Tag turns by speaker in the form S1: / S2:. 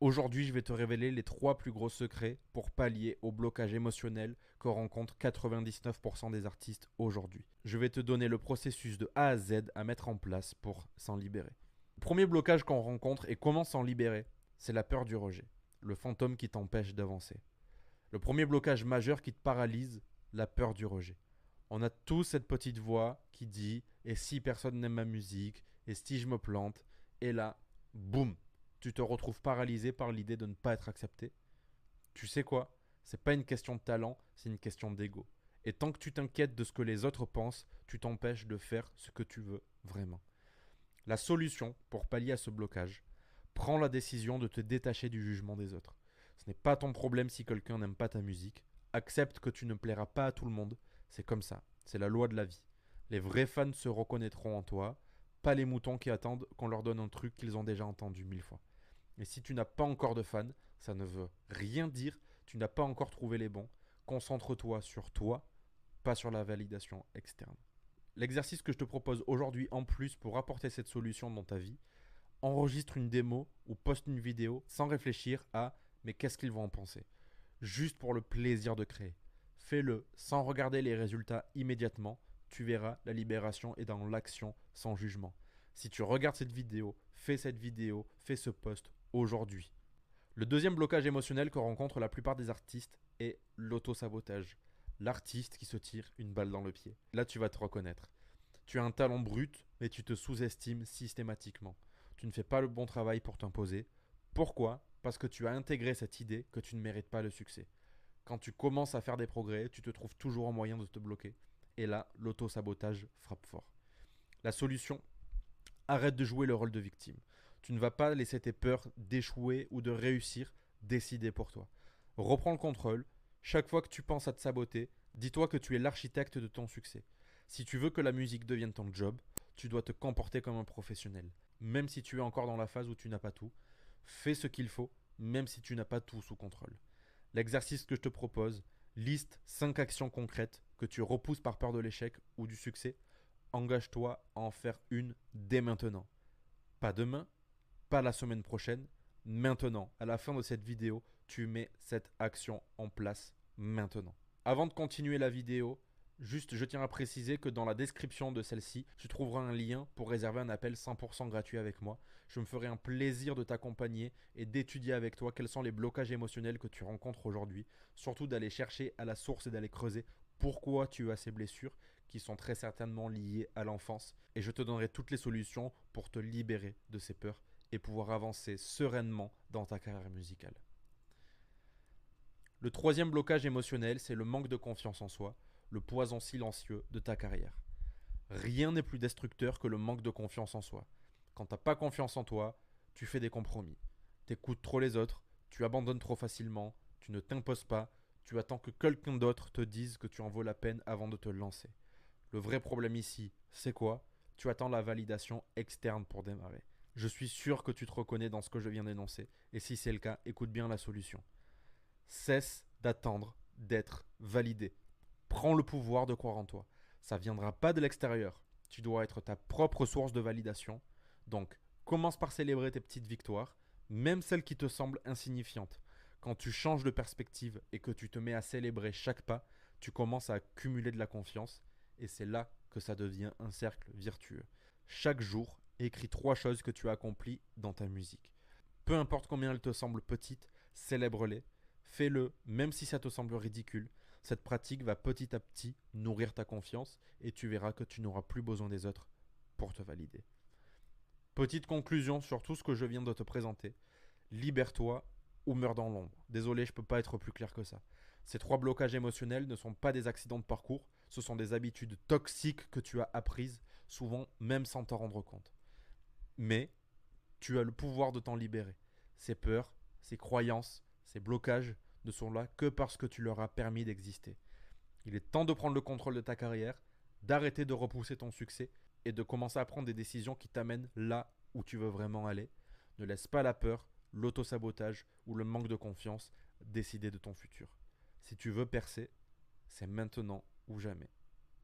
S1: Aujourd'hui, je vais te révéler les 3 plus gros secrets pour pallier au blocage émotionnel que rencontrent 99% des artistes aujourd'hui. Je vais te donner le processus de A à Z à mettre en place pour s'en libérer. Le premier blocage qu'on rencontre et comment s'en libérer, c'est la peur du rejet, le fantôme qui t'empêche d'avancer. Le premier blocage majeur qui te paralyse, la peur du rejet. On a tous cette petite voix qui dit et si personne n'aime ma musique, et si je me plante, et là, boum, tu te retrouves paralysé par l'idée de ne pas être accepté. Tu sais quoi? C'est pas une question de talent, c'est une question d'ego. Et tant que tu t'inquiètes de ce que les autres pensent, tu t'empêches de faire ce que tu veux vraiment. La solution pour pallier à ce blocage, prends la décision de te détacher du jugement des autres. Ce n'est pas ton problème si quelqu'un n'aime pas ta musique. Accepte que tu ne plairas pas à tout le monde. C'est comme ça. C'est la loi de la vie. Les vrais fans se reconnaîtront en toi, pas les moutons qui attendent qu'on leur donne un truc qu'ils ont déjà entendu 1000 fois. Et si tu n'as pas encore de fans, ça ne veut rien dire. Tu n'as pas encore trouvé les bons. Concentre-toi sur toi, pas sur la validation externe. L'exercice que je te propose aujourd'hui en plus pour apporter cette solution dans ta vie, enregistre une démo ou poste une vidéo sans réfléchir à mais qu'est-ce qu'ils vont en penser. Juste pour le plaisir de créer. Fais-le sans regarder les résultats immédiatement. Tu verras, la libération est dans l'action sans jugement. Si tu regardes cette vidéo, fais ce post aujourd'hui. Le deuxième blocage émotionnel que rencontrent la plupart des artistes est l'auto-sabotage. L'artiste qui se tire une balle dans le pied. Là, tu vas te reconnaître. Tu as un talent brut, mais tu te sous-estimes systématiquement. Tu ne fais pas le bon travail pour t'imposer. Pourquoi? Parce que tu as intégré cette idée que tu ne mérites pas le succès. Quand tu commences à faire des progrès, tu te trouves toujours un moyen de te bloquer. Et là, l'auto-sabotage frappe fort. La solution, arrête de jouer le rôle de victime. Tu ne vas pas laisser tes peurs d'échouer ou de réussir décider pour toi. Reprends le contrôle. Chaque fois que tu penses à te saboter, dis-toi que tu es l'architecte de ton succès. Si tu veux que la musique devienne ton job, tu dois te comporter comme un professionnel. Même si tu es encore dans la phase où tu n'as pas tout, fais ce qu'il faut, même si tu n'as pas tout sous contrôle. L'exercice que je te propose, liste 5 actions concrètes que tu repousses par peur de l'échec ou du succès. Engage-toi à en faire une dès maintenant. Pas demain, pas la semaine prochaine, maintenant. À la fin de cette vidéo, tu mets cette action en place maintenant. Avant de continuer la vidéo, juste je tiens à préciser que dans la description de celle-ci, tu trouveras un lien pour réserver un appel 100% gratuit avec moi. Je me ferai un plaisir de t'accompagner et d'étudier avec toi quels sont les blocages émotionnels que tu rencontres aujourd'hui. Surtout d'aller chercher à la source et d'aller creuser pourquoi tu as ces blessures qui sont très certainement liées à l'enfance. Et je te donnerai toutes les solutions pour te libérer de ces peurs et pouvoir avancer sereinement dans ta carrière musicale. Le troisième blocage émotionnel, c'est le manque de confiance en soi, le poison silencieux de ta carrière. Rien n'est plus destructeur que le manque de confiance en soi. Quand tu n'as pas confiance en toi, tu fais des compromis. Tu écoutes trop les autres, tu abandonnes trop facilement, tu ne t'imposes pas, tu attends que quelqu'un d'autre te dise que tu en vaux la peine avant de te lancer. Le vrai problème ici, c'est quoi? Tu attends la validation externe pour démarrer. Je suis sûr que tu te reconnais dans ce que je viens d'énoncer, et si c'est le cas, écoute bien la solution. Cesse d'attendre d'être validé. Prends le pouvoir de croire en toi. Ça ne viendra pas de l'extérieur. Tu dois être ta propre source de validation. Donc, commence par célébrer tes petites victoires, même celles qui te semblent insignifiantes. Quand tu changes de perspective et que tu te mets à célébrer chaque pas, tu commences à accumuler de la confiance et c'est là que ça devient un cercle vertueux. Chaque jour, écris 3 choses que tu as accomplies dans ta musique. Peu importe combien elles te semblent petites, célèbre-les. Fais-le, même si ça te semble ridicule. Cette pratique va petit à petit nourrir ta confiance et tu verras que tu n'auras plus besoin des autres pour te valider. Petite conclusion sur tout ce que je viens de te présenter. Libère-toi ou meurs dans l'ombre. Désolé, je ne peux pas être plus clair que ça. Ces 3 blocages émotionnels ne sont pas des accidents de parcours, ce sont des habitudes toxiques que tu as apprises, souvent même sans t'en rendre compte. Mais tu as le pouvoir de t'en libérer. Ces peurs, ces croyances, ces blocages ne sont là que parce que tu leur as permis d'exister. Il est temps de prendre le contrôle de ta carrière, d'arrêter de repousser ton succès et de commencer à prendre des décisions qui t'amènent là où tu veux vraiment aller. Ne laisse pas la peur, l'autosabotage ou le manque de confiance décider de ton futur. Si tu veux percer, c'est maintenant ou jamais.